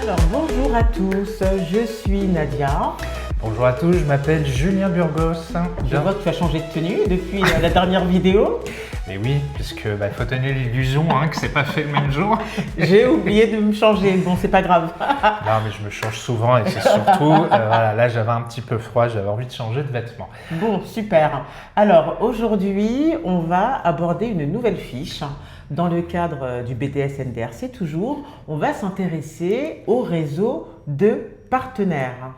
Alors bonjour à tous, je suis Nadia. Bonjour à tous, je m'appelle Julien Burgos. Je vois que tu as changé de tenue depuis la dernière vidéo. Mais oui, puisque il faut tenir l'illusion que c'est pas fait le même jour. J'ai oublié de me changer, bon c'est pas grave. Non mais je me change souvent et c'est surtout, voilà, là j'avais un petit peu froid, j'avais envie de changer de vêtements. Bon, super. Alors aujourd'hui, on va aborder une nouvelle fiche. Dans le cadre du BTS NDRC toujours, on va s'intéresser au réseau de partenaires.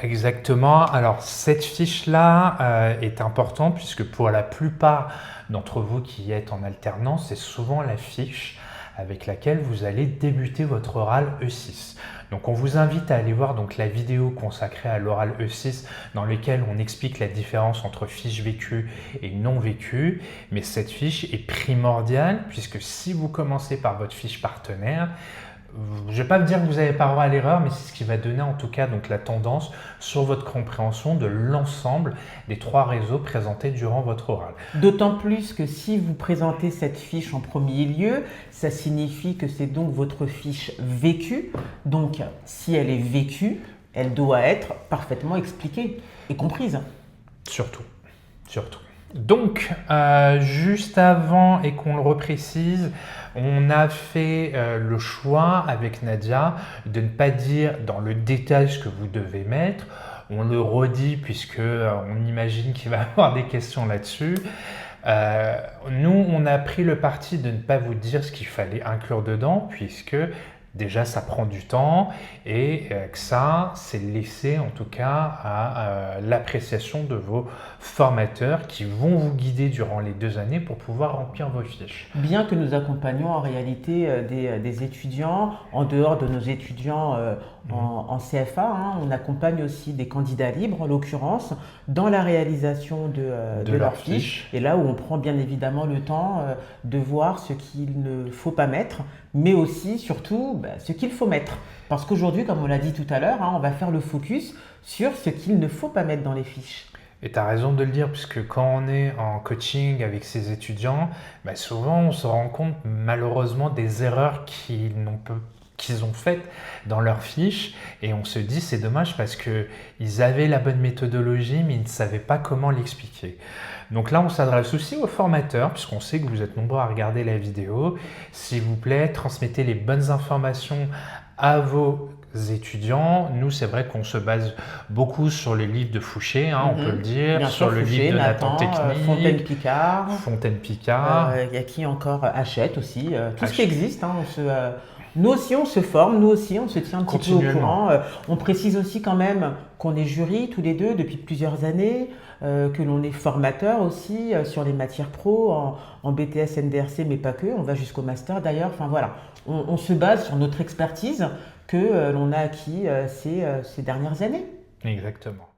Exactement. Alors cette fiche-là est importante puisque pour la plupart d'entre vous qui êtes en alternance, c'est souvent la fiche avec laquelle vous allez débuter votre oral E6. Donc on vous invite à aller voir donc la vidéo consacrée à l'oral E6 dans laquelle on explique la différence entre fiche vécue et non vécue. Mais cette fiche est primordiale puisque si vous commencez par votre fiche partenaire, je ne vais pas vous dire que vous n'avez pas droit à l'erreur, mais c'est ce qui va donner en tout cas donc, la tendance sur votre compréhension de l'ensemble des 3 réseaux présentés durant votre oral. D'autant plus que si vous présentez cette fiche en premier lieu, ça signifie que c'est donc votre fiche vécue. Donc si elle est vécue, elle doit être parfaitement expliquée et comprise. Surtout. Donc, juste avant et qu'on le reprécise, on a fait le choix avec Nadia de ne pas dire dans le détail ce que vous devez mettre. On le redit puisque on imagine qu'il va y avoir des questions là-dessus. Nous, on a pris le parti de ne pas vous dire ce qu'il fallait inclure dedans puisque déjà, ça prend du temps et que ça, c'est laissé en tout cas à l'appréciation de vos formateurs qui vont vous guider durant les 2 années pour pouvoir remplir vos fiches. Bien que nous accompagnons en réalité des étudiants, en dehors de nos étudiants en CFA, on accompagne aussi des candidats libres, en l'occurrence, dans la réalisation de leurs fiches. Et là où on prend bien évidemment le temps de voir ce qu'il ne faut pas mettre, mais aussi, surtout, ce qu'il faut mettre. Parce qu'aujourd'hui, comme on l'a dit tout à l'heure, on va faire le focus sur ce qu'il ne faut pas mettre dans les fiches. Et tu as raison de le dire, puisque quand on est en coaching avec ces étudiants, souvent on se rend compte malheureusement des erreurs qu'ils ont faites dans leurs fiches et on se dit c'est dommage parce qu'ils avaient la bonne méthodologie mais ils ne savaient pas comment l'expliquer. Donc là on s'adresse aussi aux formateurs puisqu'on sait que vous êtes nombreux à regarder la vidéo. S'il vous plaît, transmettez les bonnes informations à vos étudiants. Nous, c'est vrai qu'on se base beaucoup sur le livre de Fouché, on peut le dire, bien sur sûr, le Fouché, livre de Nathan, Nathan Technique, Fontaine-Picard. Il y a qui encore achète aussi, tout ce qui existe. Nous aussi, on se forme, nous aussi, on se tient un petit peu au courant. On précise aussi quand même qu'on est jury tous les deux depuis plusieurs années, que l'on est formateur aussi sur les matières pro, en BTS, NDRC, mais pas que. On va jusqu'au master d'ailleurs. Enfin voilà, on se base sur notre expertise que l'on a acquis ces dernières années. Exactement.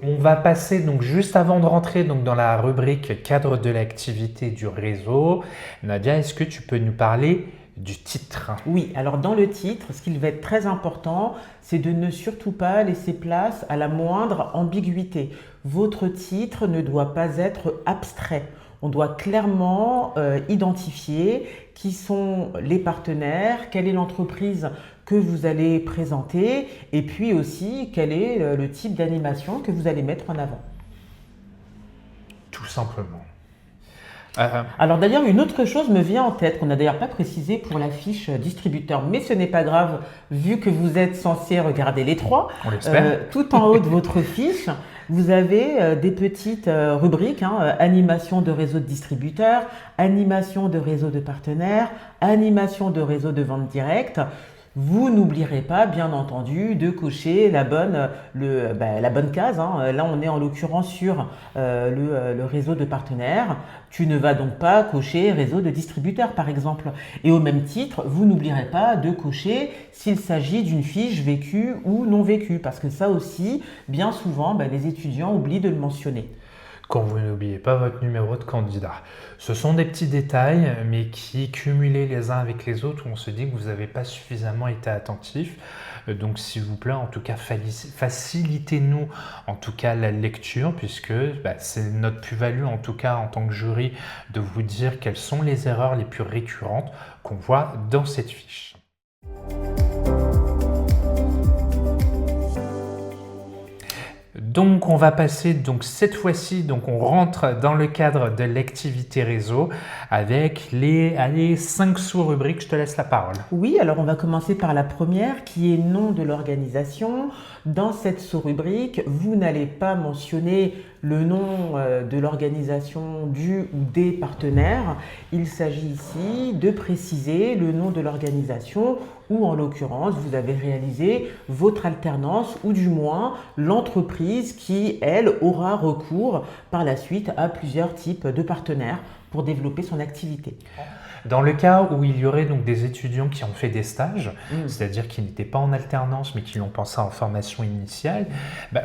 On va passer donc juste avant de rentrer donc dans la rubrique cadre de l'activité du réseau. Nadia, est-ce que tu peux nous parler du titre? Oui, alors dans le titre, ce qui va être très important, c'est de ne surtout pas laisser place à la moindre ambiguïté. Votre titre ne doit pas être abstrait. On doit clairement identifier qui sont les partenaires, quelle est l'entreprise que vous allez présenter et puis aussi quel est le type d'animation que vous allez mettre en avant. Tout simplement. Alors d'ailleurs, une autre chose me vient en tête qu'on n'a d'ailleurs pas précisé pour la fiche distributeur, mais ce n'est pas grave vu que vous êtes censé regarder les 3. On l'espère. Tout en haut de votre fiche, vous avez des petites rubriques, animation de réseau de distributeurs, animation de réseau de partenaires, animation de réseau de vente directe. Vous n'oublierez pas, bien entendu, de cocher la bonne case. Là, on est en l'occurrence sur le réseau de partenaires. Tu ne vas donc pas cocher réseau de distributeurs, par exemple. Et au même titre, vous n'oublierez pas de cocher s'il s'agit d'une fiche vécue ou non vécue. Parce que ça aussi, bien souvent, les étudiants oublient de le mentionner. Quand vous n'oubliez pas votre numéro de candidat. Ce sont des petits détails, mais qui, cumulés les uns avec les autres, où on se dit que vous n'avez pas suffisamment été attentif. Donc s'il vous plaît, en tout cas, facilitez-nous en tout cas la lecture, puisque c'est notre plus-value en tout cas en tant que jury de vous dire quelles sont les erreurs les plus récurrentes qu'on voit dans cette fiche. Donc on va passer cette fois-ci, on rentre dans le cadre de l'activité réseau avec les 5 sous-rubriques. Je te laisse la parole. Oui, alors on va commencer par la première qui est nom de l'organisation. Dans cette sous-rubrique, vous n'allez pas mentionner le nom de l'organisation du ou des partenaires. Il s'agit ici de préciser le nom de l'organisation ou en l'occurrence, vous avez réalisé votre alternance ou du moins l'entreprise qui, elle, aura recours par la suite à plusieurs types de partenaires pour développer son activité. Dans le cas où il y aurait donc des étudiants qui ont fait des stages, c'est-à-dire qui n'étaient pas en alternance mais qui l'ont pensé en formation initiale,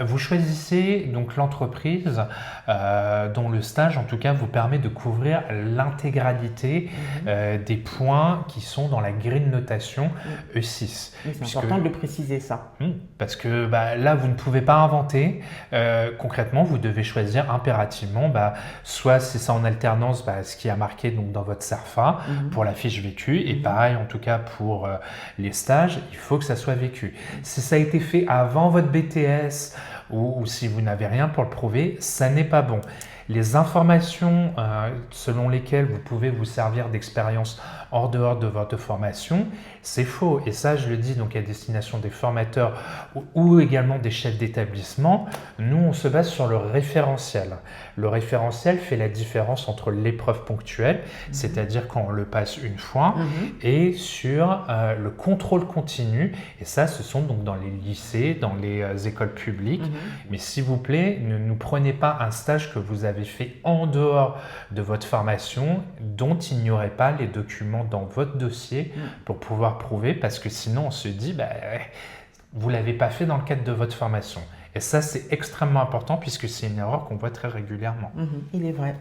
vous choisissez donc l'entreprise dont le stage en tout cas vous permet de couvrir l'intégralité des points qui sont dans la grille de notation E6. Oui, c'est important de le préciser ça. Parce que là vous ne pouvez pas inventer, concrètement vous devez choisir impérativement soit si c'est en alternance ce qui a marqué donc dans votre CERFA, pour la fiche vécue et pareil en tout cas pour les stages, il faut que ça soit vécu. Si ça a été fait avant votre BTS ou si vous n'avez rien pour le prouver, ça n'est pas bon. Les informations selon lesquelles vous pouvez vous servir d'expérience hors dehors de votre formation, c'est faux. Et ça, je le dis donc à destination des formateurs ou également des chefs d'établissement. Nous, on se base sur le référentiel. Le référentiel fait la différence entre l'épreuve ponctuelle, c'est-à-dire quand on le passe une fois, et sur le contrôle continu. Et ça, ce sont donc dans les lycées, dans les écoles publiques. Mais s'il vous plaît, ne nous prenez pas un stage que vous avez fait en dehors de votre formation, dont il n'y aurait pas les documents dans votre dossier pour pouvoir prouver, parce que sinon on se dit vous ne l'avez pas fait dans le cadre de votre formation. Et ça, c'est extrêmement important puisque c'est une erreur qu'on voit très régulièrement. Il est vrai.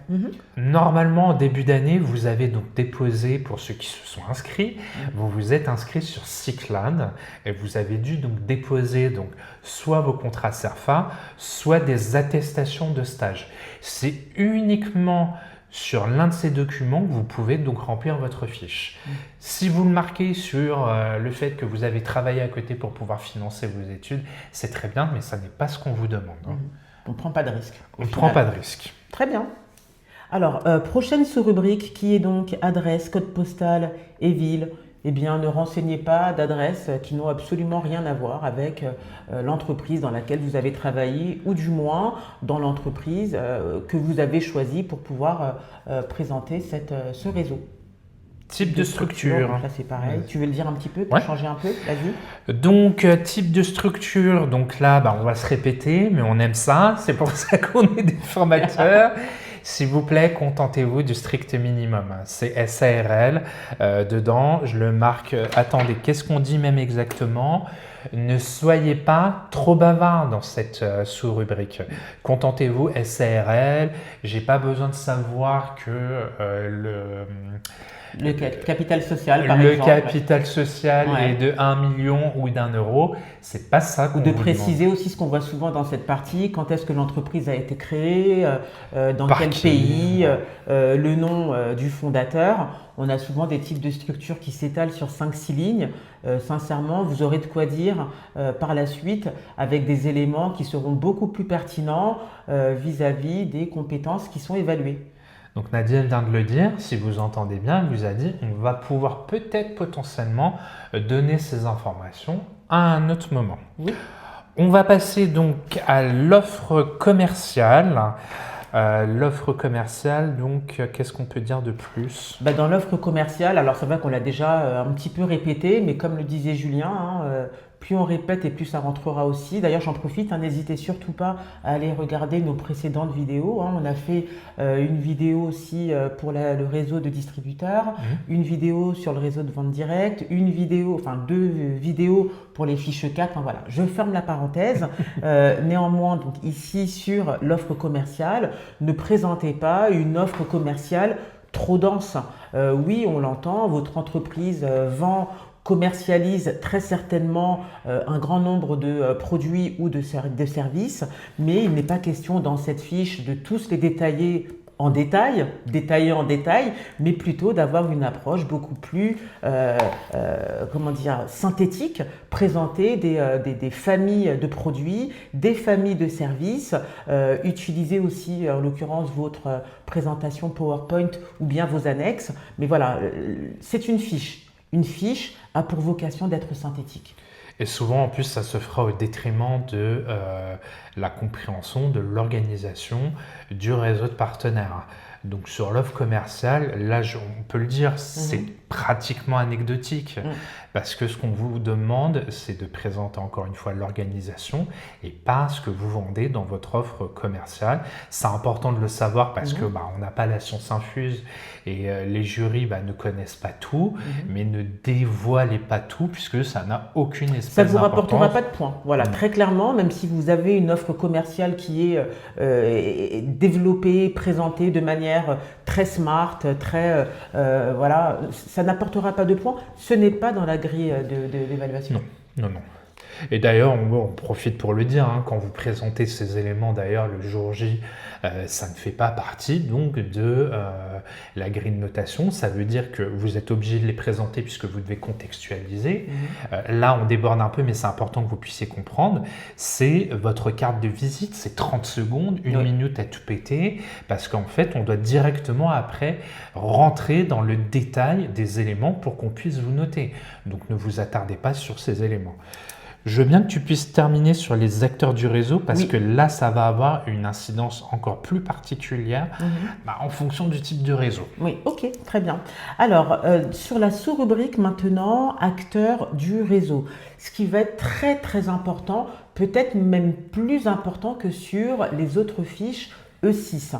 Normalement, en début d'année, vous avez donc déposé, pour ceux qui se sont inscrits, vous vous êtes inscrits sur Cyclade et vous avez dû donc déposer soit vos contrats CERFA, soit des attestations de stage. C'est uniquement sur l'un de ces documents que vous pouvez donc remplir votre fiche. Si vous le marquez sur le fait que vous avez travaillé à côté pour pouvoir financer vos études, c'est très bien, mais ça n'est pas ce qu'on vous demande. On ne prend pas de risque. On ne prend pas de risque. Très bien. Alors, prochaine sous-rubrique qui est donc adresse, code postal et ville. Eh bien, ne renseignez pas d'adresses qui n'ont absolument rien à voir avec l'entreprise dans laquelle vous avez travaillé ou du moins dans l'entreprise que vous avez choisie pour pouvoir présenter ce réseau. Type de structure. Donc là, c'est pareil. Tu veux le dire un petit peu pour changer un peu? Vas-y. Donc, type de structure. Donc là, on va se répéter, mais on aime ça. C'est pour ça qu'on est des formateurs. S'il vous plaît, contentez-vous du strict minimum. C'est SARL. Dedans, je le marque. Attendez, qu'est-ce qu'on dit même exactement? Ne soyez pas trop bavard dans cette sous-rubrique. Contentez-vous SARL. J'ai pas besoin de savoir que le capital social, par exemple. Le capital social est de 1 million ou d'1 euro. C'est pas ça qu'on vous demande. Ou de préciser aussi ce qu'on voit souvent dans cette partie, quand est-ce que l'entreprise a été créée, dans quel pays, le nom du fondateur. On a souvent des types de structures qui s'étalent sur 5-6 lignes. Sincèrement, vous aurez de quoi dire par la suite avec des éléments qui seront beaucoup plus pertinents vis-à-vis des compétences qui sont évaluées. Donc Nadia vient de le dire, si vous entendez bien, elle vous a dit on va pouvoir peut-être potentiellement donner ces informations à un autre moment. Oui. On va passer donc à l'offre commerciale. L'offre commerciale, donc, qu'est-ce qu'on peut dire de plus? Dans l'offre commerciale, alors c'est vrai qu'on l'a déjà un petit peu répété, mais comme le disait Julien, plus on répète et plus ça rentrera aussi. D'ailleurs, j'en profite, n'hésitez surtout pas à aller regarder nos précédentes vidéos. On a fait une vidéo aussi pour le réseau de distributeurs, une vidéo sur le réseau de vente directe, deux vidéos pour les fiches 4. Voilà, je ferme la parenthèse. Néanmoins, donc ici sur l'offre commerciale, ne présentez pas une offre commerciale trop dense. Oui, on l'entend, votre entreprise vend commercialise très certainement un grand nombre de produits ou de services, mais il n'est pas question dans cette fiche de tous les détailler en détail, détaillé en détail, mais plutôt d'avoir une approche beaucoup plus comment dire, synthétique, présenter des familles de produits, des familles de services, utiliser aussi en l'occurrence votre présentation PowerPoint ou bien vos annexes, mais voilà, c'est une fiche. Une fiche a pour vocation d'être synthétique. Et souvent, en plus, ça se fera au détriment de la compréhension, de l'organisation du réseau de partenaires. Donc, sur l'offre commerciale, là, on peut le dire, c'est pratiquement anecdotique. Parce que ce qu'on vous demande, c'est de présenter encore une fois l'organisation et pas ce que vous vendez dans votre offre commerciale. C'est important de le savoir parce que on n'a pas la science infuse et les jurys ne connaissent pas tout, mais ne dévoilez pas tout puisque ça n'a aucune espèce d'importance. Ça ne vous rapportera pas de points. Voilà, très clairement, même si vous avez une offre commerciale qui est développée, présentée de manière très smart, très voilà, ça n'apportera pas de points. Ce n'est pas dans la grille d'évaluation. Non. Et d'ailleurs, on profite pour le dire, quand vous présentez ces éléments, d'ailleurs, le jour J, ça ne fait pas partie donc de la grille de notation. Ça veut dire que vous êtes obligé de les présenter puisque vous devez contextualiser. Là, on déborde un peu, mais c'est important que vous puissiez comprendre. C'est votre carte de visite, c'est 30 secondes, une minute à tout péter, parce qu'en fait, on doit directement après rentrer dans le détail des éléments pour qu'on puisse vous noter. Donc, ne vous attardez pas sur ces éléments. Je veux bien que tu puisses terminer sur les acteurs du réseau parce que là, ça va avoir une incidence encore plus particulière en fonction du type de réseau. Oui, ok, très bien. Alors, sur la sous-rubrique maintenant, acteurs du réseau. Ce qui va être très très important, peut-être même plus important que sur les autres fiches E6.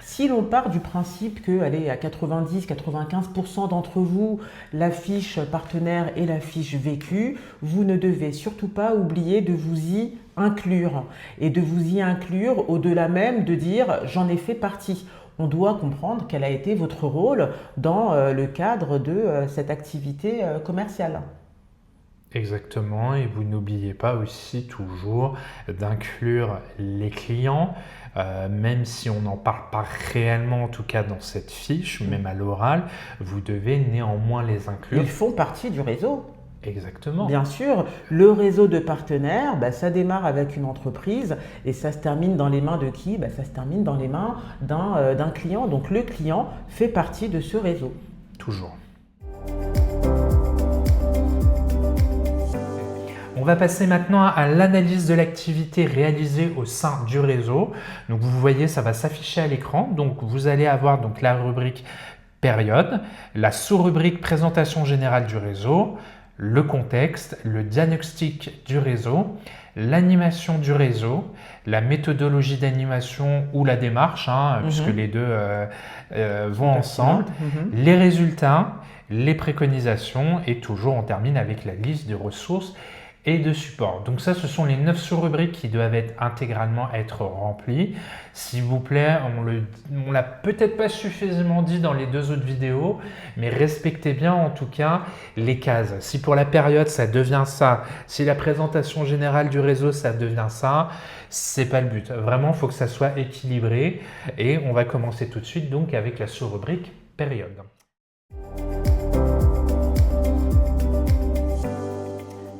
Si l'on part du principe que, allez, à 90-95% d'entre vous, la fiche partenaire et la fiche vécu, vous ne devez surtout pas oublier de vous y inclure. Et de vous y inclure au-delà même de dire « j'en ai fait partie ». On doit comprendre quel a été votre rôle dans le cadre de cette activité commerciale. Exactement, et vous n'oubliez pas aussi toujours d'inclure les clients, même si on n'en parle pas réellement, en tout cas dans cette fiche, même à l'oral, vous devez néanmoins les inclure. Ils font partie du réseau. Exactement. Bien sûr, le réseau de partenaires, ça démarre avec une entreprise et ça se termine dans les mains de qui? Ça se termine dans les mains d'un client. Donc le client fait partie de ce réseau. Toujours. On va passer maintenant à l'analyse de l'activité réalisée au sein du réseau. Donc vous voyez, ça va s'afficher à l'écran. Donc vous allez avoir donc la rubrique période, la sous-rubrique présentation générale du réseau, le contexte, le diagnostic du réseau, l'animation du réseau, la méthodologie d'animation ou la démarche, puisque les deux vont ensemble, les résultats, les préconisations et toujours on termine avec la liste de ressources et de support. Donc ça, ce sont les 9 sous-rubriques qui doivent intégralement être remplies. S'il vous plaît, on l'a peut-être pas suffisamment dit dans les 2 autres vidéos, mais respectez bien en tout cas les cases. Si pour la période, ça devient ça, si la présentation générale du réseau, ça devient ça, c'est pas le but. Vraiment, il faut que ça soit équilibré et on va commencer tout de suite donc avec la sous-rubrique période.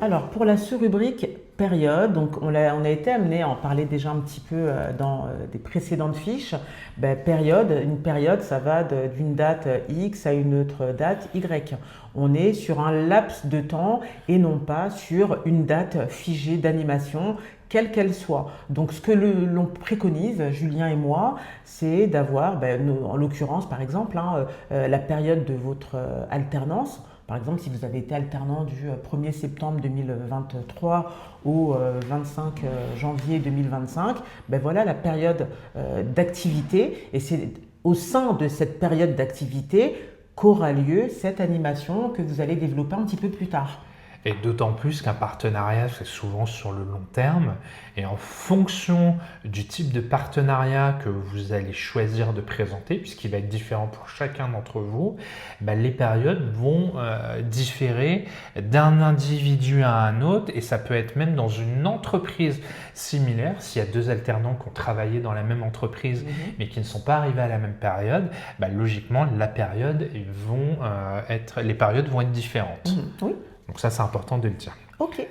Alors, pour la sous-rubrique période, donc on a été amené à en parler déjà un petit peu dans des précédentes fiches. Une période, ça va d'une date X à une autre date Y. On est sur un laps de temps et non pas sur une date figée d'animation, quelle qu'elle soit. Donc, ce que l'on préconise, Julien et moi, c'est d'avoir, en l'occurrence, par exemple, la période de votre alternance. Par exemple, si vous avez été alternant du 1er septembre 2023 au 25 janvier 2025, voilà la période d'activité. Et c'est au sein de cette période d'activité qu'aura lieu cette animation que vous allez développer un petit peu plus tard. Et d'autant plus qu'un partenariat, c'est souvent sur le long terme. Et en fonction du type de partenariat que vous allez choisir de présenter, puisqu'il va être différent pour chacun d'entre vous, les périodes vont différer d'un individu à un autre. Et ça peut être même dans une entreprise similaire. S'il y a deux alternants qui ont travaillé dans la même entreprise, mais qui ne sont pas arrivés à la même période, logiquement, les périodes vont être différentes. Oui. Donc ça, c'est important de le dire. Ok.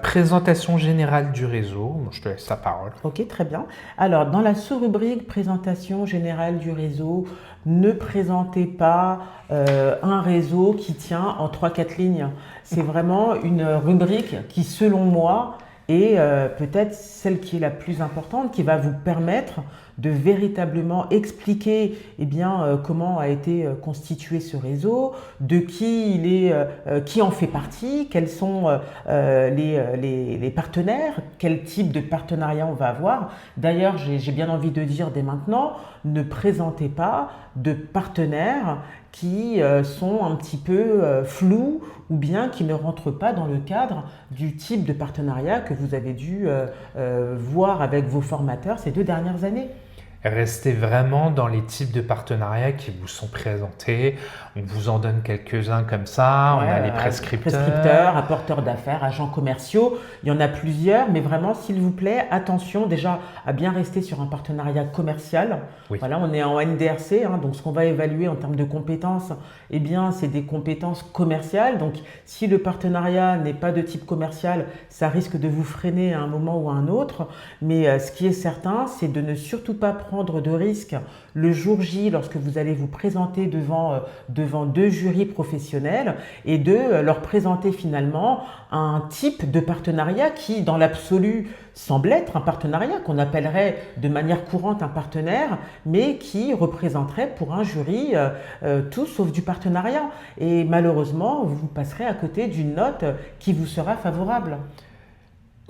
Présentation générale du réseau. Je te laisse la parole. Ok, très bien. Alors, dans la sous-rubrique présentation générale du réseau, ne présentez pas un réseau qui tient en 3-4 lignes. C'est vraiment une rubrique qui, selon moi, est peut-être celle qui est la plus importante, qui va vous permettre de véritablement expliquer comment a été constitué ce réseau, de qui il est, qui en fait partie, quels sont les partenaires, quel type de partenariat on va avoir. D'ailleurs, j'ai bien envie de dire dès maintenant, ne présentez pas de partenaires qui sont un petit peu flous ou bien qui ne rentrent pas dans le cadre du type de partenariat que vous avez dû voir avec vos formateurs ces 2 dernières années. Restez vraiment dans les types de partenariats qui vous sont présentés. On vous en donne quelques-uns comme ça. Ouais, on a les prescripteurs. Prescripteurs, apporteurs d'affaires, agents commerciaux. Il y en a plusieurs, mais vraiment, s'il vous plaît, attention déjà à bien rester sur un partenariat commercial. Oui. Voilà, on est en NDRC, donc ce qu'on va évaluer en termes de compétences, c'est des compétences commerciales. Donc, si le partenariat n'est pas de type commercial, ça risque de vous freiner à un moment ou à un autre. Mais ce qui est certain, c'est de ne surtout pas prendre de risques le jour J lorsque vous allez vous présenter devant 2 jurys professionnels et de leur présenter finalement un type de partenariat qui, dans l'absolu, semble être un partenariat qu'on appellerait de manière courante un partenaire, mais qui représenterait pour un jury tout sauf du partenariat. Et malheureusement, vous passerez à côté d'une note qui vous sera favorable.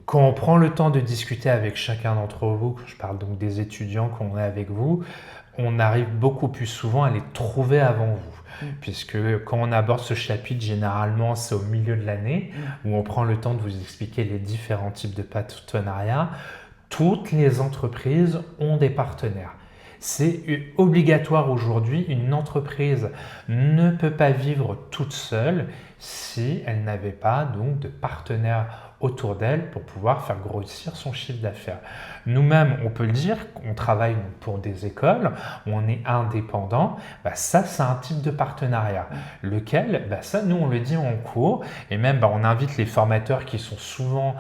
Quand on prend le temps de discuter avec chacun d'entre vous, je parle donc des étudiants qu'on a avec vous, on arrive beaucoup plus souvent à les trouver avant vous. Puisque quand on aborde ce chapitre, généralement, c'est au milieu de l'année où on prend le temps de vous expliquer les différents types de partenariats. Toutes les entreprises ont des partenaires. C'est obligatoire aujourd'hui. Une entreprise ne peut pas vivre toute seule si elle n'avait pas donc de partenaires autour d'elle pour pouvoir faire grossir son chiffre d'affaires. Nous-mêmes, on peut le dire, on travaille pour des écoles, on est indépendant, ça c'est un type de partenariat, lequel, ça nous on le dit en cours, et même on invite les formateurs qui sont souvent,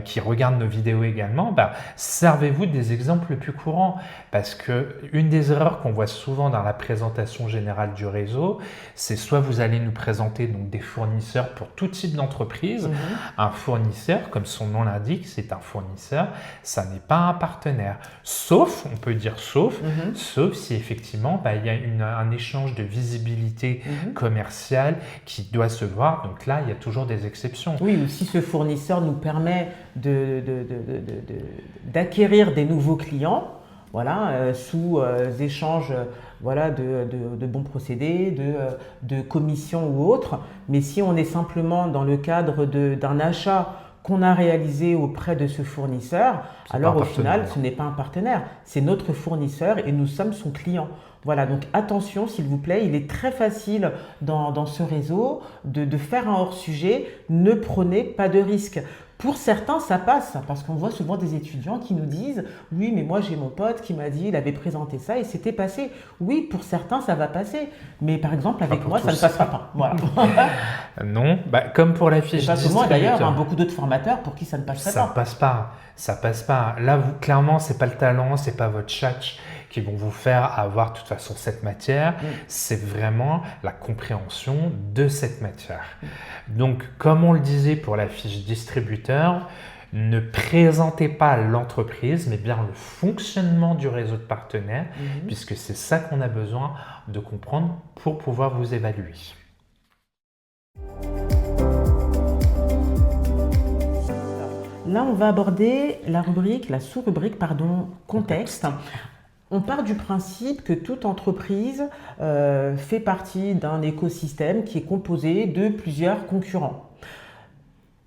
qui regardent nos vidéos également, servez-vous des exemples les plus courants, parce que une des erreurs qu'on voit souvent dans la présentation générale du réseau, c'est soit vous allez nous présenter donc des fournisseurs pour tout type d'entreprise, un fournisseur, comme son nom l'indique, c'est un fournisseur, ça n'est pas un partenaire. Sauf, on peut dire sauf si effectivement il y a un échange de visibilité commerciale qui doit se voir. Donc là, il y a toujours des exceptions. Oui, ou si ce fournisseur nous permet d'acquérir des nouveaux clients, voilà, sous échange de bons procédés, de commissions ou autres. Mais si on est simplement dans le cadre d'un achat qu'on a réalisé auprès de ce fournisseur, alors au final, ce n'est pas un partenaire, c'est notre fournisseur et nous sommes son client. Voilà, donc attention s'il vous plaît, il est très facile dans ce réseau de faire un hors-sujet, ne prenez pas de risques. Pour certains, ça passe, parce qu'on voit souvent des étudiants qui nous disent « Oui, mais moi j'ai mon pote qui m'a dit, il avait présenté ça et c'était passé. » Oui, pour certains, ça va passer, mais par exemple avec moi, ça ne passera pas. Voilà. Non, comme pour la fiche distributeur. Moi d'ailleurs, beaucoup d'autres formateurs pour qui ça ne passerait pas. Ça passe pas. Là, vous, clairement, c'est pas le talent, c'est pas votre tchatch qui vont vous faire avoir de toute façon cette matière, c'est vraiment la compréhension de cette matière. Donc, comme on le disait pour la fiche distributeur, ne présentez pas l'entreprise, mais bien le fonctionnement du réseau de partenaires, puisque c'est ça qu'on a besoin de comprendre pour pouvoir vous évaluer. Là, on va aborder la sous-rubrique, contexte. On part du principe que toute entreprise fait partie d'un écosystème qui est composé de plusieurs concurrents.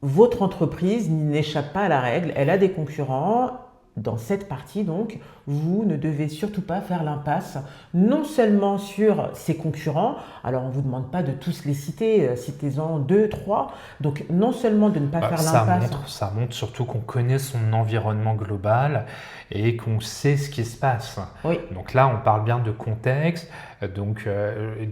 Votre entreprise n'échappe pas à la règle, elle a des concurrents. Dans cette partie, donc, vous ne devez surtout pas faire l'impasse, non seulement sur ces concurrents, alors on ne vous demande pas de tous les citer, citez-en 2, 3, donc non seulement de ne pas faire l'impasse. Ça montre surtout qu'on connaît son environnement global et qu'on sait ce qui se passe. Oui. Donc là, on parle bien de contexte. Donc,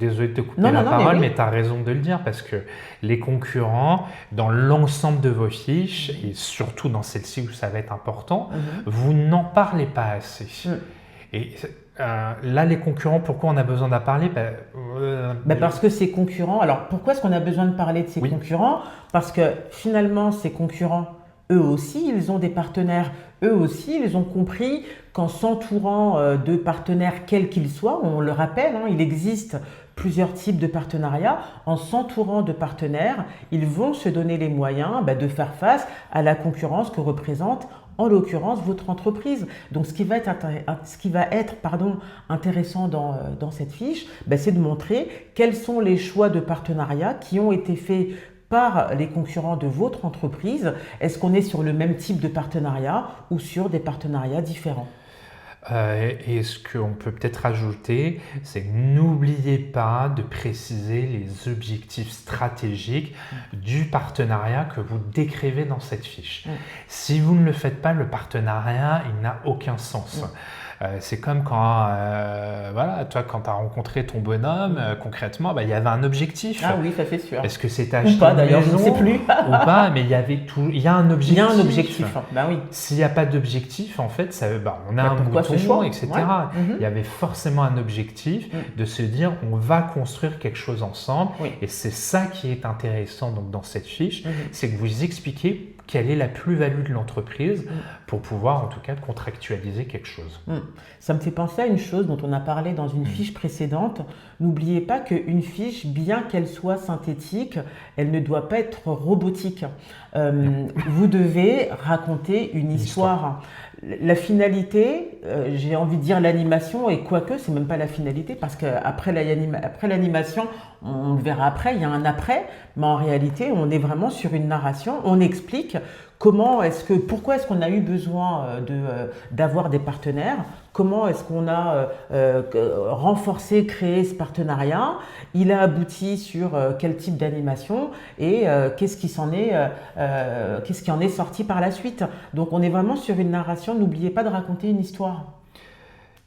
désolé de te couper la parole, mais tu as raison de le dire parce que les concurrents, dans l'ensemble de vos fiches, et surtout dans celle-ci où ça va être important, vous n'en parlez pas assez. Et là, les concurrents, pourquoi on a besoin d'en parler? Parce que ces concurrents, alors pourquoi est-ce qu'on a besoin de parler de ces concurrents? Parce que finalement, ces concurrents, eux aussi, ils ont des partenaires. Eux aussi, ils ont compris qu'en s'entourant de partenaires quels qu'ils soient, on le rappelle, il existe plusieurs types de partenariats. En s'entourant de partenaires, ils vont se donner les moyens de faire face à la concurrence que représente en l'occurrence votre entreprise. Donc ce qui va être intéressant dans cette fiche, c'est de montrer quels sont les choix de partenariat qui ont été faits par les concurrents de votre entreprise. Est-ce qu'on est sur le même type de partenariat ou sur des partenariats différents? Et ce qu'on peut peut-être ajouter, c'est n'oubliez pas de préciser les objectifs stratégiques du partenariat que vous décrivez dans cette fiche. Si vous ne le faites pas, le partenariat, il n'a aucun sens. C'est comme quand, toi, quand tu as rencontré ton bonhomme, concrètement, il y avait un objectif. Ah oui, ça c'est sûr. Est-ce que c'est acheter ou pas d'ailleurs, je ne sais plus. ou pas, mais il y a un objectif. Il y a un objectif, oui. S'il n'y a pas d'objectif, en fait, on a un bouton, etc. Il y avait forcément un objectif de se dire, on va construire quelque chose ensemble. Et c'est ça qui est intéressant donc, dans cette fiche, c'est que vous expliquez quelle est la plus-value de l'entreprise pour pouvoir en tout cas contractualiser quelque chose. Ça me fait penser à une chose dont on a parlé dans une fiche précédente. N'oubliez pas qu'une fiche, bien qu'elle soit synthétique, elle ne doit pas être robotique. Vous devez raconter une histoire. La finalité, j'ai envie de dire l'animation, et quoique, c'est même pas la finalité, parce qu'après l'animation, on le verra après, il y a un après, mais en réalité, on est vraiment sur une narration, on explique pourquoi est-ce qu'on a eu besoin d'avoir des partenaires, comment est-ce qu'on a renforcé, créé ce partenariat, il a abouti sur quel type d'animation et qu'est-ce qui en est sorti par la suite. Donc on est vraiment sur une narration, n'oubliez pas de raconter une histoire.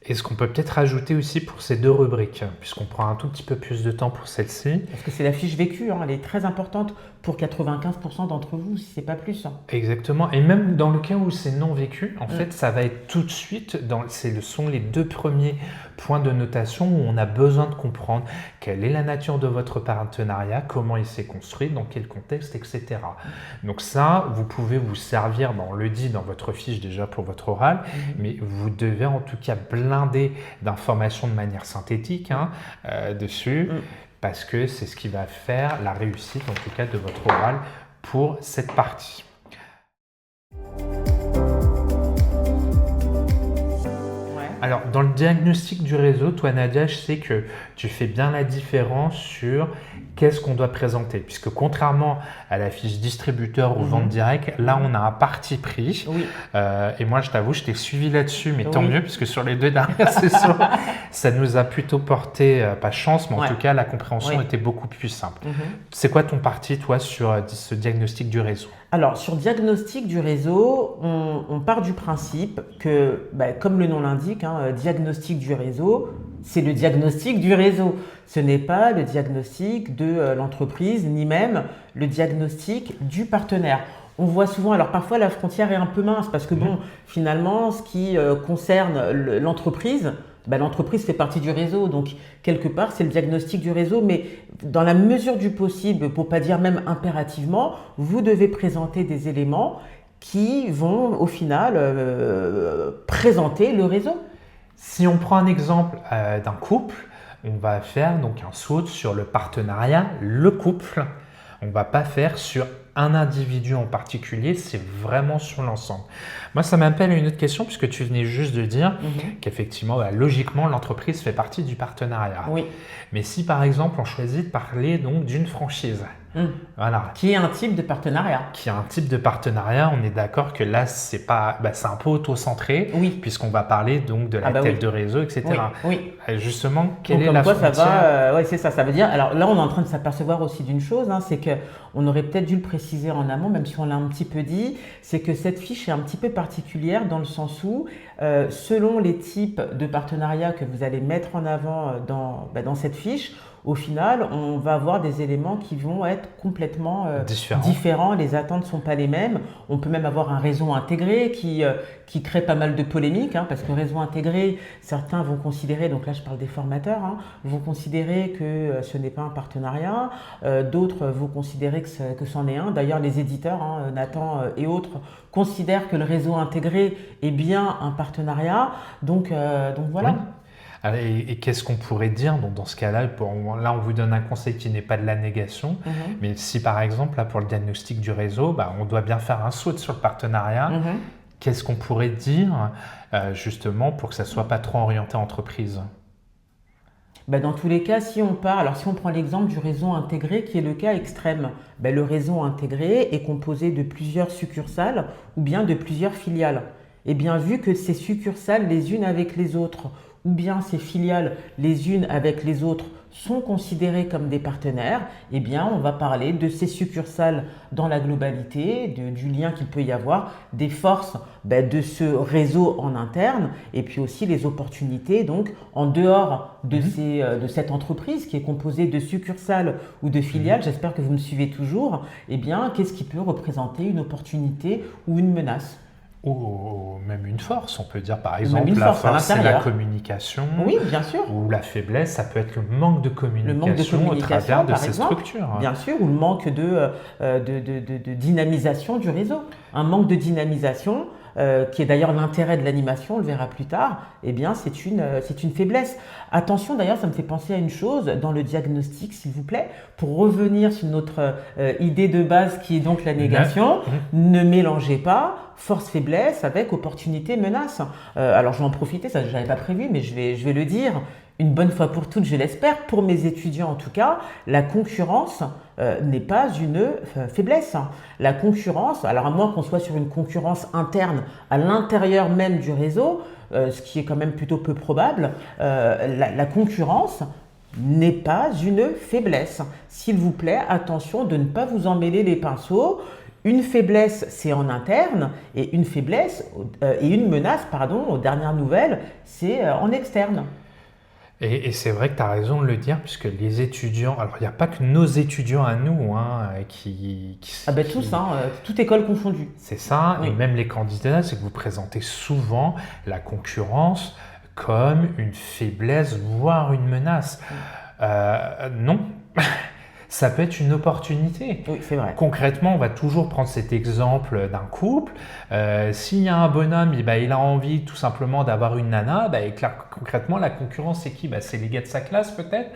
Et ce qu'on peut peut-être ajouter aussi pour ces deux rubriques, puisqu'on prend un tout petit peu plus de temps pour celle-ci. Parce que c'est la fiche vécue, elle est très importante pour 95% d'entre vous, si ce n'est pas plus. Exactement, et même dans le cas où c'est non vécu, en fait, ça va être tout de suite, ce sont les deux premiers points de notation où on a besoin de comprendre quelle est la nature de votre partenariat, comment il s'est construit, dans quel contexte, etc. Donc ça, vous pouvez vous servir, on le dit dans votre fiche déjà pour votre oral, mais vous devez en tout cas blinder d'informations de manière synthétique dessus, parce que c'est ce qui va faire la réussite en tout cas de votre oral pour cette partie. Alors, dans le diagnostic du réseau, toi Nadia, je sais que tu fais bien la différence sur qu'est-ce qu'on doit présenter. Puisque contrairement à la fiche distributeur ou vente directe, là on a un parti pris. Et moi je t'avoue, je t'ai suivi là-dessus, mais tant mieux, puisque sur les deux dernières sessions, ça nous a plutôt porté, pas chance, mais en tout cas la compréhension était beaucoup plus simple. C'est quoi ton parti, toi, sur ce diagnostic du réseau? Alors, sur diagnostic du réseau, on part du principe que, comme le nom l'indique, diagnostic du réseau, c'est le diagnostic du réseau. Ce n'est pas le diagnostic de l'entreprise, ni même le diagnostic du partenaire. On voit souvent, alors parfois la frontière est un peu mince, parce que finalement, ce qui concerne l'entreprise, l'entreprise fait partie du réseau, donc quelque part c'est le diagnostic du réseau, mais dans la mesure du possible, pour pas dire même impérativement, vous devez présenter des éléments qui vont au final présenter le réseau. Si on prend un exemple d'un couple, on va faire donc un saut sur le partenariat, le couple. On ne va pas faire sur un individu en particulier, c'est vraiment sur l'ensemble. Moi, ça m'appelle une autre question puisque tu venais juste de dire qu'effectivement, logiquement, l'entreprise fait partie du partenariat. Oui. Mais si par exemple, on choisit de parler donc d'une franchise, voilà, Qui est un type de partenariat. qui a un type de partenariat, on est d'accord que là, c'est pas, c'est un peu auto-centré, Oui. puisqu'on va parler donc de la tête de réseau, etc. Oui. Justement, quelle Donc, est la quoi, frontière? ça va, ouais, c'est ça. Ça veut dire. Alors là, on est en train de s'apercevoir aussi d'une chose, c'est que on aurait peut-être dû le préciser en amont, même si on l'a un petit peu dit, c'est que cette fiche est un petit peu particulière dans le sens où, selon les types de partenariats que vous allez mettre en avant dans cette fiche, au final, on va avoir des éléments qui vont être complètement différents. Les attentes ne sont pas les mêmes. On peut même avoir un réseau intégré qui crée pas mal de polémiques, parce que réseau intégré, certains vont considérer, donc là je parle des formateurs, vont considérer que ce n'est pas un partenariat. D'autres vont considérer que c'en est un. D'ailleurs, les éditeurs, Nathan et autres, considèrent que le réseau intégré est bien un partenariat. Donc voilà. Oui. Et qu'est-ce qu'on pourrait dire dans ce cas-là? Là, on vous donne un conseil qui n'est pas de la négation, mais si par exemple, là, pour le diagnostic du réseau, on doit bien faire un saut sur le partenariat, qu'est-ce qu'on pourrait dire justement pour que ça ne soit pas trop orienté entreprise? Dans tous les cas, si on prend l'exemple du réseau intégré qui est le cas extrême, le réseau intégré est composé de plusieurs succursales ou bien de plusieurs filiales. Et bien vu que ces succursales les unes avec les autres ou bien ces filiales les unes avec les autres sont considérées comme des partenaires, eh bien on va parler de ces succursales dans la globalité, du lien qu'il peut y avoir, des forces de ce réseau en interne et puis aussi les opportunités donc en dehors de cette entreprise qui est composée de succursales ou de filiales, j'espère que vous me suivez toujours, eh bien qu'est-ce qui peut représenter une opportunité ou une menace ? Ou même une force, on peut dire par exemple la force c'est la communication, oui, bien sûr. Ou la faiblesse, ça peut être le manque de communication au travers de ces structures. Bien sûr, ou le manque de dynamisation du réseau. Un manque de dynamisation, qui est d'ailleurs l'intérêt de l'animation, on le verra plus tard, eh bien c'est une faiblesse. Attention d'ailleurs, ça me fait penser à une chose dans le diagnostic, s'il vous plaît, pour revenir sur notre idée de base qui est donc la négation, ne mélangez pas force-faiblesse avec opportunité-menace. Alors je vais en profiter, ça je n'avais pas prévu, mais je vais le dire une bonne fois pour toutes, je l'espère, pour mes étudiants en tout cas, la concurrence n'est pas une faiblesse. La concurrence, alors à moins qu'on soit sur une concurrence interne à l'intérieur même du réseau, ce qui est quand même plutôt peu probable, la concurrence n'est pas une faiblesse. S'il vous plaît, attention de ne pas vous emmêler les pinceaux. Une faiblesse, c'est en interne, et une faiblesse, et une menace, aux dernières nouvelles, c'est en externe. Et c'est vrai que tu as raison de le dire, puisque les étudiants, alors il n'y a pas que nos étudiants à nous tous, toute école confondue. C'est ça, oui. Et même les candidats, c'est que vous présentez souvent la concurrence comme une faiblesse, voire une menace. Non. Ça peut être une opportunité. Oui, c'est vrai. Concrètement, on va toujours prendre cet exemple d'un couple. S'il y a un bonhomme, il a envie tout simplement d'avoir une nana, concrètement, la concurrence, c'est qui? C'est les gars de sa classe peut-être.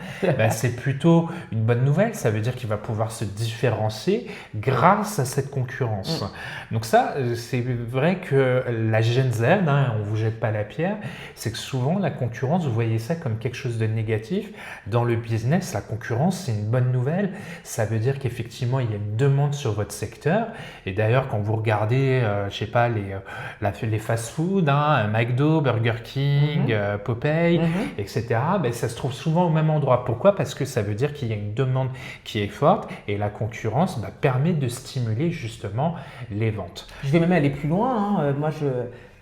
C'est plutôt une bonne nouvelle. Ça veut dire qu'il va pouvoir se différencier grâce à cette concurrence. Donc ça, c'est vrai que la Gen Z, on ne vous jette pas la pierre, c'est que souvent la concurrence, vous voyez ça comme quelque chose de négatif. Dans le business, la concurrence, c'est une bonne nouvelle. Ça veut dire qu'effectivement, il y a une demande sur votre secteur. Et d'ailleurs, quand vous regardez, les fast-food, McDo, Burger King, Popeye, etc., ça se trouve souvent au même endroit. Pourquoi? Parce que ça veut dire qu'il y a une demande qui est forte et la concurrence permet de stimuler justement les ventes. Je vais même aller plus loin.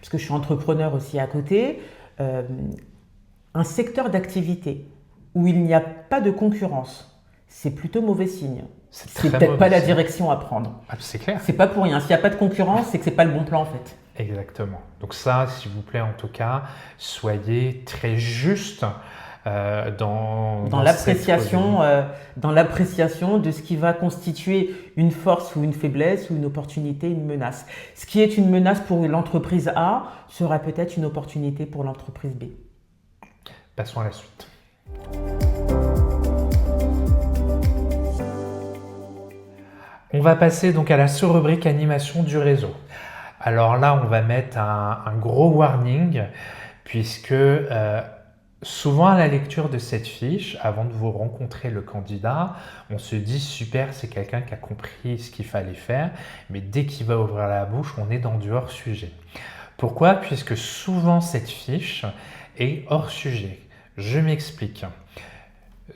Puisque je suis entrepreneur aussi à côté, un secteur d'activité où il n'y a pas de concurrence, c'est plutôt mauvais signe. C'est peut-être pas la direction à prendre. Ah, c'est clair. C'est pas pour rien. S'il n'y a pas de concurrence, c'est que c'est pas le bon plan en fait. Exactement. Donc ça, s'il vous plaît, en tout cas, soyez très juste dans l'appréciation de ce qui va constituer une force ou une faiblesse ou une opportunité, une menace. Ce qui est une menace pour l'entreprise A sera peut-être une opportunité pour l'entreprise B. Passons à la suite. On va passer donc à la sous-rubrique animation du réseau. Alors là, on va mettre un gros warning puisque souvent à la lecture de cette fiche, avant de vous rencontrer le candidat, on se dit super, c'est quelqu'un qui a compris ce qu'il fallait faire, mais dès qu'il va ouvrir la bouche, on est dans du hors-sujet. Pourquoi? Puisque souvent cette fiche est hors-sujet. Je m'explique.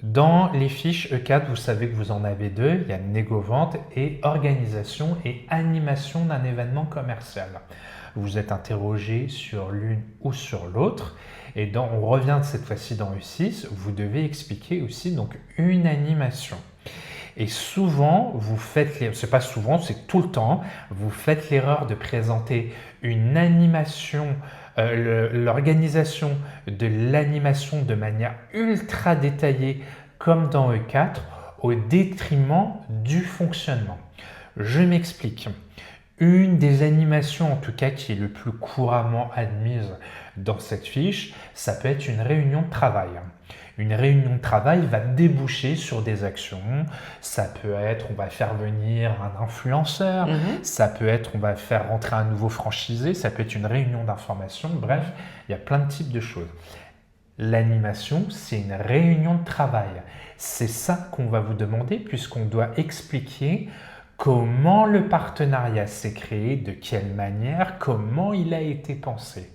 Dans les fiches E4, vous savez que vous en avez deux, il y a négo-vente et organisation et animation d'un événement commercial. Vous êtes interrogé sur l'une ou sur l'autre et on revient cette fois-ci dans E6, vous devez expliquer aussi donc une animation. Et souvent, vous faites, c'est pas souvent, c'est tout le temps, vous faites l'erreur de présenter une animation, l'organisation de l'animation de manière ultra détaillée comme dans E4 au détriment du fonctionnement. Je m'explique. Une des animations, en tout cas, qui est le plus couramment admise dans cette fiche, ça peut être une réunion de travail. Une réunion de travail va déboucher sur des actions. Ça peut être, on va faire venir un influenceur. Ça peut être, on va faire rentrer un nouveau franchisé. Ça peut être une réunion d'information. Bref, il y a plein de types de choses. L'animation, c'est une réunion de travail. C'est ça qu'on va vous demander puisqu'on doit expliquer comment le partenariat s'est créé, de quelle manière, comment il a été pensé.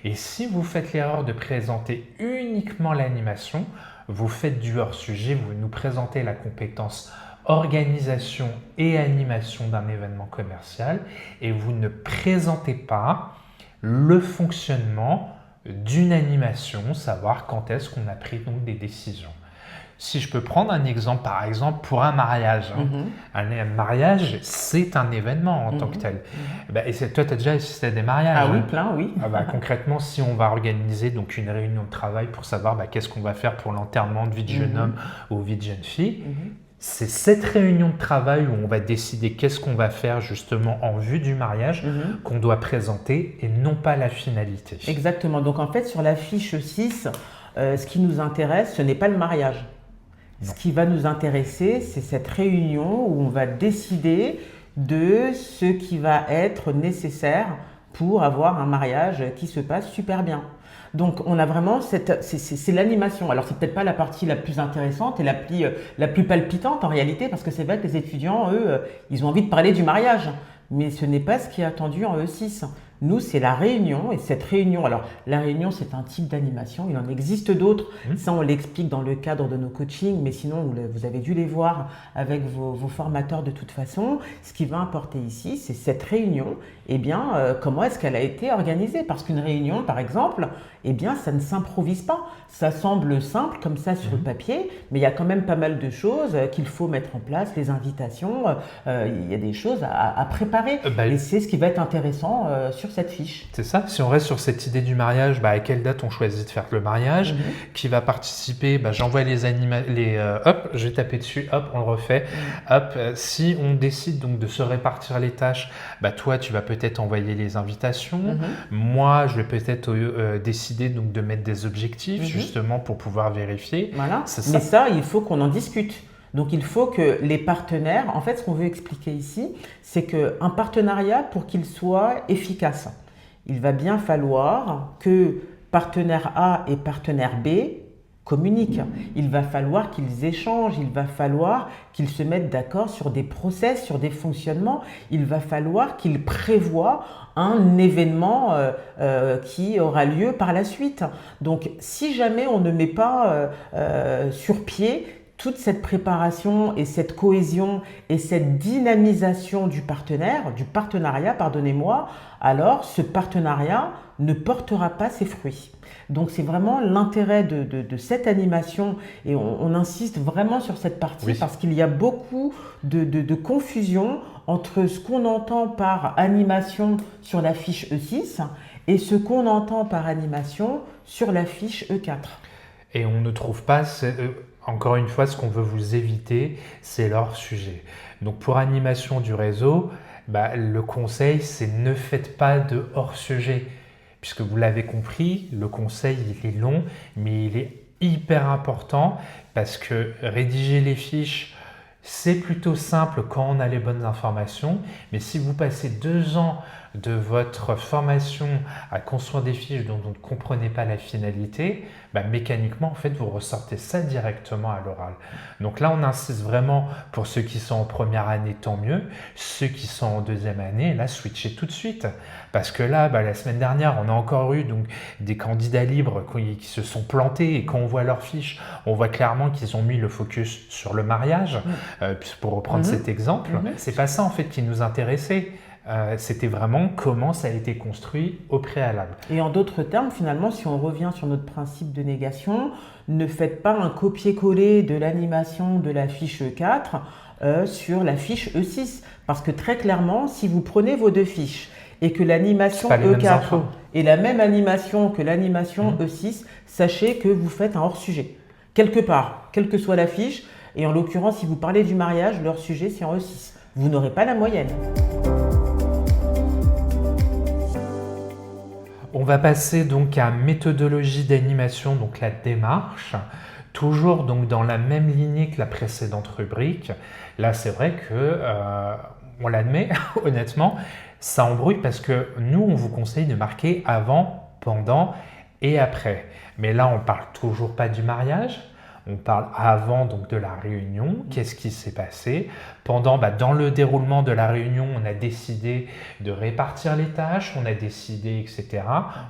Et si vous faites l'erreur de présenter uniquement l'animation, vous faites du hors-sujet, vous nous présentez la compétence organisation et animation d'un événement commercial et vous ne présentez pas le fonctionnement d'une animation, savoir quand est-ce qu'on a pris donc des décisions. Si je peux prendre un exemple, par exemple, pour un mariage. Un mariage, c'est un événement en tant que tel. Et toi, tu as déjà assisté à des mariages. Ah oui, plein, oui. Concrètement, si on va organiser donc une réunion de travail pour savoir qu'est-ce qu'on va faire pour l'enterrement de vie de jeune homme ou vie de jeune fille, c'est cette réunion de travail où on va décider qu'est-ce qu'on va faire justement en vue du mariage qu'on doit présenter et non pas la finalité. Exactement. Donc en fait, sur la fiche 6, ce qui nous intéresse, ce n'est pas le mariage. Ce qui va nous intéresser, c'est cette réunion où on va décider de ce qui va être nécessaire pour avoir un mariage qui se passe super bien. Donc on a vraiment c'est l'animation. Alors c'est peut-être pas la partie la plus intéressante et la plus palpitante en réalité, parce que c'est vrai que les étudiants, eux, ils ont envie de parler du mariage. Mais ce n'est pas ce qui est attendu en E6. Nous, c'est la réunion et cette réunion, alors la réunion, c'est un type d'animation, il en existe d'autres, ça on l'explique dans le cadre de nos coachings, mais sinon vous avez dû les voir avec vos formateurs de toute façon. Ce qui va importer ici, c'est cette réunion, comment est-ce qu'elle a été organisée? Parce qu'une réunion, par exemple, ça ne s'improvise pas. Ça semble simple comme ça sur le papier, mais il y a quand même pas mal de choses qu'il faut mettre en place, les invitations, il y a des choses à préparer. Et c'est ce qui va être intéressant sur cette fiche. C'est ça, si on reste sur cette idée du mariage, à quelle date on choisit de faire le mariage, qui va participer, j'envoie hop, je vais taper dessus, hop, on le refait, hop, si on décide donc de se répartir les tâches, toi tu vas peut-être envoyer les invitations, moi je vais peut-être décider donc de mettre des objectifs justement pour pouvoir vérifier. Voilà, mais ça il faut qu'on en discute. Donc il faut que les partenaires, en fait ce qu'on veut expliquer ici, c'est qu'un partenariat, pour qu'il soit efficace, il va bien falloir que partenaire A et partenaire B communiquent. Il va falloir qu'ils échangent, il va falloir qu'ils se mettent d'accord sur des process, sur des fonctionnements, il va falloir qu'ils prévoient un événement qui aura lieu par la suite. Donc si jamais on ne met pas sur pied toute cette préparation et cette cohésion et cette dynamisation du partenariat, pardonnez-moi, alors ce partenariat ne portera pas ses fruits. Donc c'est vraiment l'intérêt de cette animation et on insiste vraiment sur cette partie parce qu'il y a beaucoup de confusion entre ce qu'on entend par animation sur la fiche E6 et ce qu'on entend par animation sur la fiche E4. Et on ne trouve pas... Encore une fois, ce qu'on veut vous éviter, c'est leur sujet. Donc pour animation du réseau, le conseil, c'est ne faites pas de hors-sujet. Puisque vous l'avez compris, le conseil, il est long, mais il est hyper important parce que rédiger les fiches, C'est plutôt simple quand on a les bonnes informations, mais si vous passez 2 ans de votre formation à construire des fiches dont vous ne comprenez pas la finalité, mécaniquement, en fait, vous ressortez ça directement à l'oral. Donc là, on insiste vraiment pour ceux qui sont en première année, tant mieux. Ceux qui sont en deuxième année, là, switchez tout de suite. Parce que là, la semaine dernière, on a encore eu donc, des candidats libres qui se sont plantés et quand on voit leurs fiches, on voit clairement qu'ils ont mis le focus sur le mariage. Pour reprendre cet exemple, c'est pas ça en fait qui nous intéressait. C'était vraiment comment ça a été construit au préalable. Et en d'autres termes, finalement, si on revient sur notre principe de négation, ne faites pas un copier-coller de l'animation de la fiche E4 sur la fiche E6. Parce que très clairement, si vous prenez vos 2 fiches et que l'animation E4 est la même animation que l'animation E6, sachez que vous faites un hors-sujet. Quelque part, quelle que soit la fiche, et en l'occurrence, si vous parlez du mariage, le hors-sujet, c'est en E6. Vous n'aurez pas la moyenne. On va passer donc à méthodologie d'animation, donc la démarche, toujours donc dans la même lignée que la précédente rubrique. Là, c'est vrai que, on l'admet, honnêtement, ça embrouille parce que nous, on vous conseille de marquer avant, pendant et après. Mais là, on ne parle toujours pas du mariage. On parle avant donc de la réunion, qu'est-ce qui s'est passé. Pendant, dans le déroulement de la réunion, on a décidé de répartir les tâches, on a décidé, etc.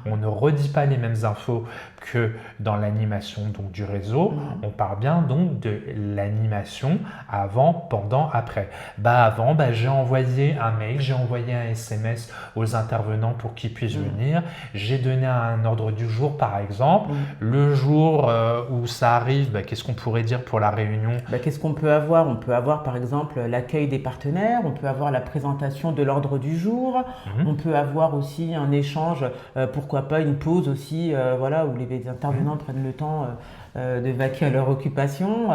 On ne redit pas les mêmes infos que dans l'animation donc du réseau. On parle bien donc de l'animation avant, pendant, après. Avant, j'ai envoyé un mail, j'ai envoyé un SMS aux intervenants pour qu'ils puissent venir. J'ai donné un ordre du jour, par exemple. Le jour où ça arrive, qu'est-ce qu'on pourrait dire pour la réunion? Qu'est-ce qu'on peut avoir? On peut avoir par exemple l'accueil des partenaires, on peut avoir la présentation de l'ordre du jour, on peut avoir aussi un échange, pourquoi pas une pause aussi, voilà, où les intervenants prennent le temps de vaquer à leur occupation.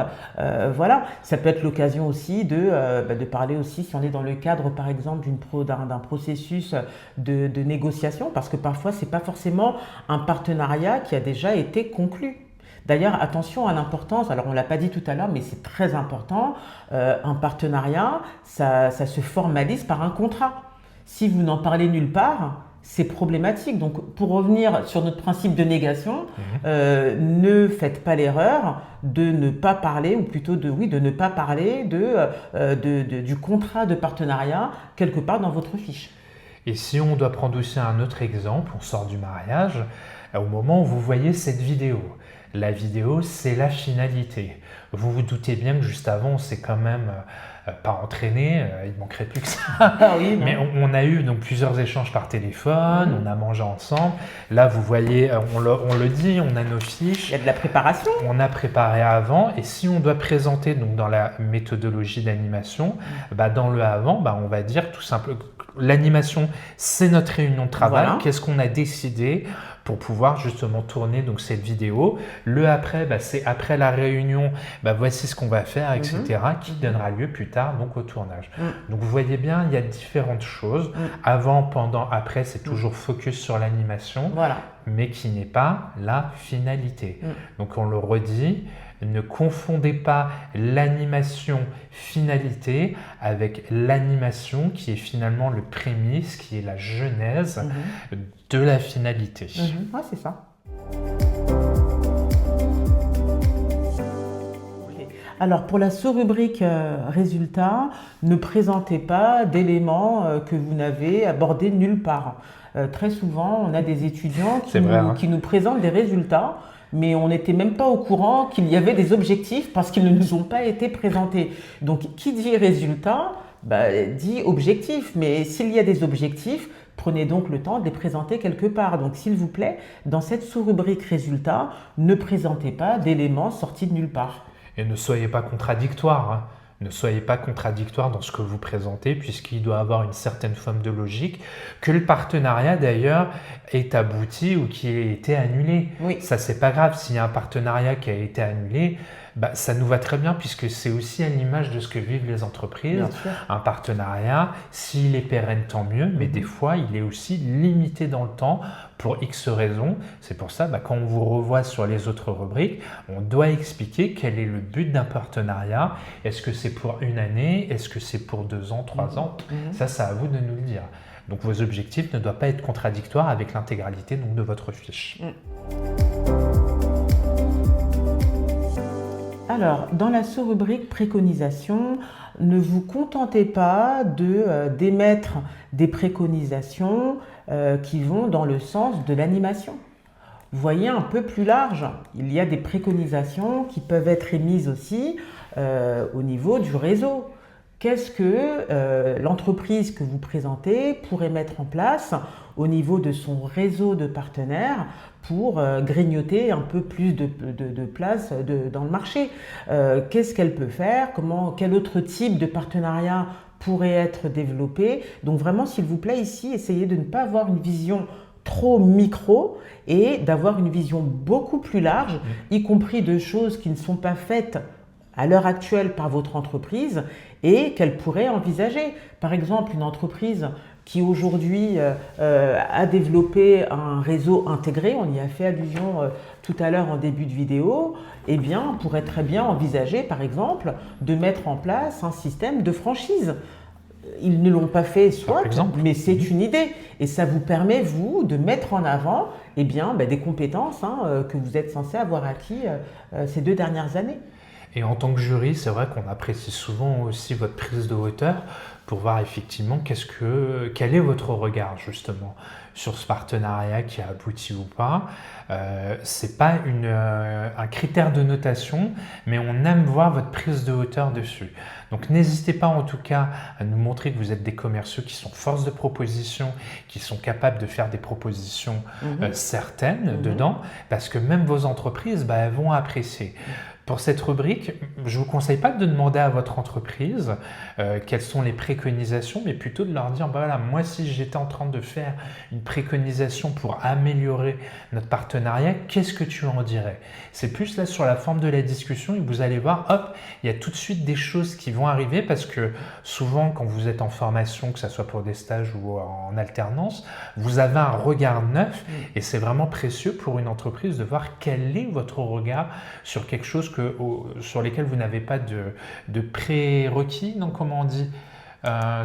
Voilà, ça peut être l'occasion aussi de parler aussi si on est dans le cadre par exemple d'un processus de négociation, parce que parfois c'est pas forcément un partenariat qui a déjà été conclu. D'ailleurs, attention à l'importance, alors on ne l'a pas dit tout à l'heure, mais c'est très important, un partenariat, ça se formalise par un contrat. Si vous n'en parlez nulle part, c'est problématique. Donc, pour revenir sur notre principe de négation, ne faites pas l'erreur de ne pas parler, ou plutôt de ne pas parler du contrat de partenariat quelque part dans votre fiche. Et si on doit prendre aussi un autre exemple, on sort du mariage, au moment où vous voyez cette vidéo. La vidéo, c'est la finalité. Vous vous doutez bien que juste avant, on s'est quand même pas entraîné, il manquerait plus que ça. Oui, mais on a eu donc plusieurs échanges par téléphone, on a mangé ensemble. Là, vous voyez, on le dit, on a nos fiches. Il y a de la préparation. On a préparé avant. Et si on doit présenter donc dans la méthodologie d'animation, dans le avant, on va dire tout simplement, l'animation, c'est notre réunion de travail. Voilà. Qu'est-ce qu'on a décidé pour pouvoir justement tourner donc cette vidéo. Le après, c'est après la réunion, voici ce qu'on va faire, etc., qui donnera lieu plus tard donc au tournage. Donc vous voyez bien, il y a différentes choses. Avant, pendant, après, c'est toujours focus sur l'animation, mais qui n'est pas la finalité. Donc on le redit, ne confondez pas l'animation finalité avec l'animation qui est finalement le prémisse, qui est la genèse de la finalité. Ouais, c'est ça. Alors pour la sous-rubrique résultats, ne présentez pas d'éléments que vous n'avez abordés nulle part. Très souvent, on a des étudiants qui nous présentent des résultats, mais on n'était même pas au courant qu'il y avait des objectifs parce qu'ils ne nous ont pas été présentés. Donc, qui dit résultat, dit objectif. Mais s'il y a des objectifs, prenez donc le temps de les présenter quelque part. Donc, s'il vous plaît, dans cette sous-rubrique résultats, ne présentez pas d'éléments sortis de nulle part. Et ne soyez pas contradictoires. Ne soyez pas contradictoire dans ce que vous présentez, puisqu'il doit avoir une certaine forme de logique. Que le partenariat, d'ailleurs, est abouti ou qui ait été annulé. Oui. Ça, c'est pas grave. S'il y a un partenariat qui a été annulé, Ça nous va très bien puisque c'est aussi à l'image de ce que vivent les entreprises. Bien sûr. Un partenariat, s'il est pérenne, tant mieux, mais des fois, il est aussi limité dans le temps pour X raisons. C'est pour ça, quand on vous revoit sur les autres rubriques, on doit expliquer quel est le but d'un partenariat. Est-ce que c'est pour une année? Est-ce que c'est pour 2 ans, 3 ans? Ça, c'est à vous de nous le dire. Donc, vos objectifs ne doivent pas être contradictoires avec l'intégralité de votre fiche. Alors, dans la sous-rubrique préconisation, ne vous contentez pas d'émettre des préconisations qui vont dans le sens de l'animation. Voyez un peu plus large. Il y a des préconisations qui peuvent être émises aussi au niveau du réseau. Qu'est-ce que l'entreprise que vous présentez pourrait mettre en place au niveau de son réseau de partenaires pour grignoter un peu plus de place dans le marché? Qu'est-ce qu'elle peut faire? Quel autre type de partenariat pourrait être développé? Donc vraiment, s'il vous plaît, ici, essayez de ne pas avoir une vision trop micro et d'avoir une vision beaucoup plus large, y compris de choses qui ne sont pas faites à l'heure actuelle par votre entreprise et qu'elle pourrait envisager. Par exemple, une entreprise qui aujourd'hui a développé un réseau intégré, on y a fait allusion tout à l'heure en début de vidéo, eh bien, pourrait très bien envisager, par exemple, de mettre en place un système de franchise. Ils ne l'ont pas fait, soit, mais c'est une idée. Et ça vous permet, vous, de mettre en avant des compétences que vous êtes censé avoir acquis ces 2 dernières années. Et en tant que jury, c'est vrai qu'on apprécie souvent aussi votre prise de hauteur pour voir effectivement quel est votre regard justement sur ce partenariat qui a abouti ou pas. C'est pas un critère de notation, mais on aime voir votre prise de hauteur dessus. Donc n'hésitez pas en tout cas à nous montrer que vous êtes des commerciaux qui sont force de proposition, qui sont capables de faire des propositions certaines dedans, parce que même vos entreprises, elles vont apprécier. Pour cette rubrique, je ne vous conseille pas de demander à votre entreprise quelles sont les préconisations, mais plutôt de leur dire, moi si j'étais en train de faire une préconisation pour améliorer notre partenariat, qu'est-ce que tu en dirais? C'est plus là sur la forme de la discussion et vous allez voir, hop, il y a tout de suite des choses qui vont arriver parce que souvent quand vous êtes en formation, que ce soit pour des stages ou en alternance, vous avez un regard neuf et c'est vraiment précieux pour une entreprise de voir quel est votre regard sur quelque chose sur lesquels vous n'avez pas de prérequis, non, comment on dit,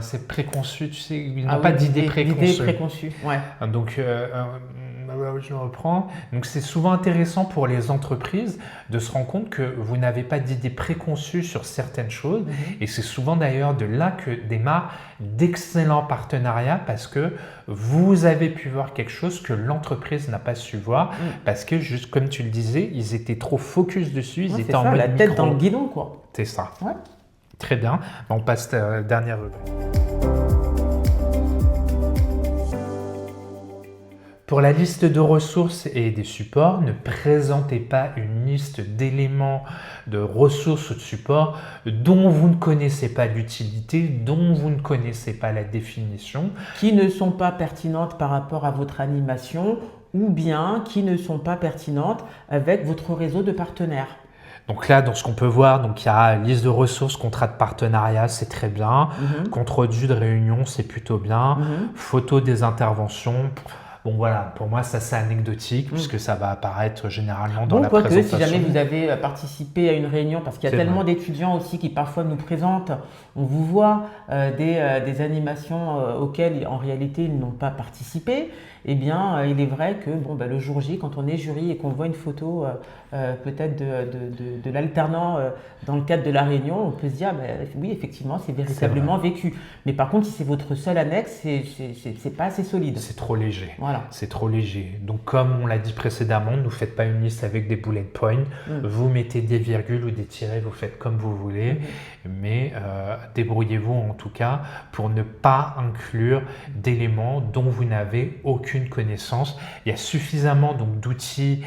c'est préconçu, tu sais, ils n'ont pas d'idées préconçues. Ouais. Donc, je reprends. Donc, c'est souvent intéressant pour les entreprises de se rendre compte que vous n'avez pas d'idées préconçues sur certaines choses. Et c'est souvent d'ailleurs de là que démarrent d'excellents partenariats parce que vous avez pu voir quelque chose que l'entreprise n'a pas su voir parce que, juste comme tu le disais, ils étaient trop focus dessus, ils étaient en mode la tête dans le guidon, quoi. C'est ça. Ouais. Très bien. On passe à la dernière rubrique. Pour la liste de ressources et des supports, ne présentez pas une liste d'éléments, de ressources ou de supports dont vous ne connaissez pas l'utilité, dont vous ne connaissez pas la définition. Qui ne sont pas pertinentes par rapport à votre animation ou bien qui ne sont pas pertinentes avec votre réseau de partenaires. Donc là, dans ce qu'on peut voir, donc il y a liste de ressources, contrat de partenariat, c'est très bien. Compte rendu de réunion, c'est plutôt bien. Photos des interventions. Bon voilà, pour moi ça c'est anecdotique puisque ça va apparaître généralement dans la présentation. Si jamais vous avez participé à une réunion, parce qu'il y a tellement d'étudiants aussi qui parfois nous présentent, on vous voit des animations auxquelles en réalité ils n'ont pas participé, eh bien il est vrai que le jour J, quand on est jury et qu'on voit une photo peut-être de l'alternant dans le cadre de la réunion, on peut se dire oui effectivement c'est véritablement vécu. Mais par contre si c'est votre seul annexe, c'est pas assez solide. C'est trop léger. Voilà. C'est trop léger. Donc comme on l'a dit précédemment, ne faites pas une liste avec des bullet points. Vous mettez des virgules ou des tirets, vous faites comme vous voulez. Mais débrouillez-vous en tout cas pour ne pas inclure d'éléments dont vous n'avez aucune connaissance. Il y a suffisamment donc d'outils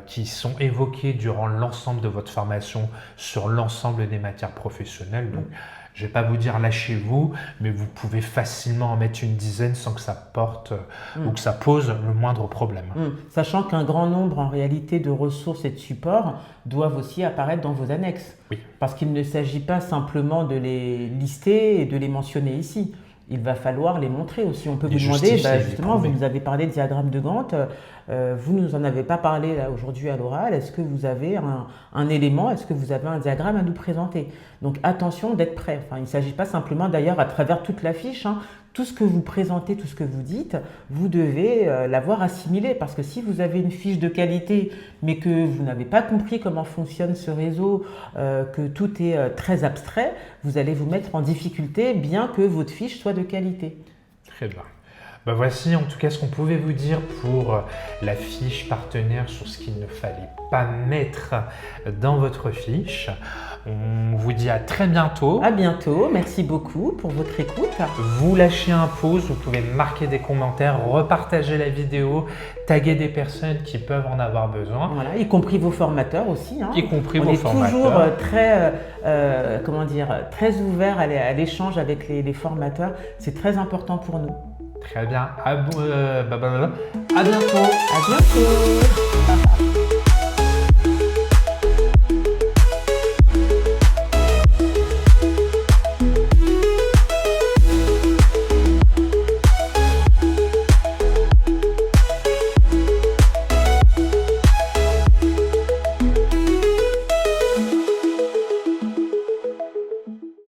qui sont évoqués durant l'ensemble de votre formation sur l'ensemble des matières professionnelles. Donc Je ne vais pas vous dire lâchez-vous, mais vous pouvez facilement en mettre une dizaine sans que ça porte ou que ça pose le moindre problème. Sachant qu'un grand nombre en réalité de ressources et de supports doivent aussi apparaître dans vos annexes. Oui. Parce qu'il ne s'agit pas simplement de les lister et de les mentionner ici. Il va falloir les montrer aussi. On peut vous demander, justement, vous nous avez parlé de diagramme de Gantt, vous nous en avez pas parlé là aujourd'hui à l'oral. Est-ce que vous avez un élément, est-ce que vous avez un diagramme à nous présenter? Donc attention d'être prêt. Enfin, il ne s'agit pas simplement d'ailleurs à travers toute la fiche, tout ce que vous présentez, tout ce que vous dites, vous devez l'avoir assimilé parce que si vous avez une fiche de qualité mais que vous n'avez pas compris comment fonctionne ce réseau, que tout est très abstrait, vous allez vous mettre en difficulté bien que votre fiche soit de qualité. Très bien. Ben voici en tout cas ce qu'on pouvait vous dire pour la fiche partenaire sur ce qu'il ne fallait pas mettre dans votre fiche. On vous dit à très bientôt. À bientôt, merci beaucoup pour votre écoute. Vous lâchez un pouce, vous pouvez marquer des commentaires, repartager la vidéo, taguer des personnes qui peuvent en avoir besoin. Voilà, y compris vos formateurs aussi. Y compris vos formateurs. On est toujours très ouvert à l'échange avec les formateurs. C'est très important pour nous. Très bien. À bientôt. À bientôt.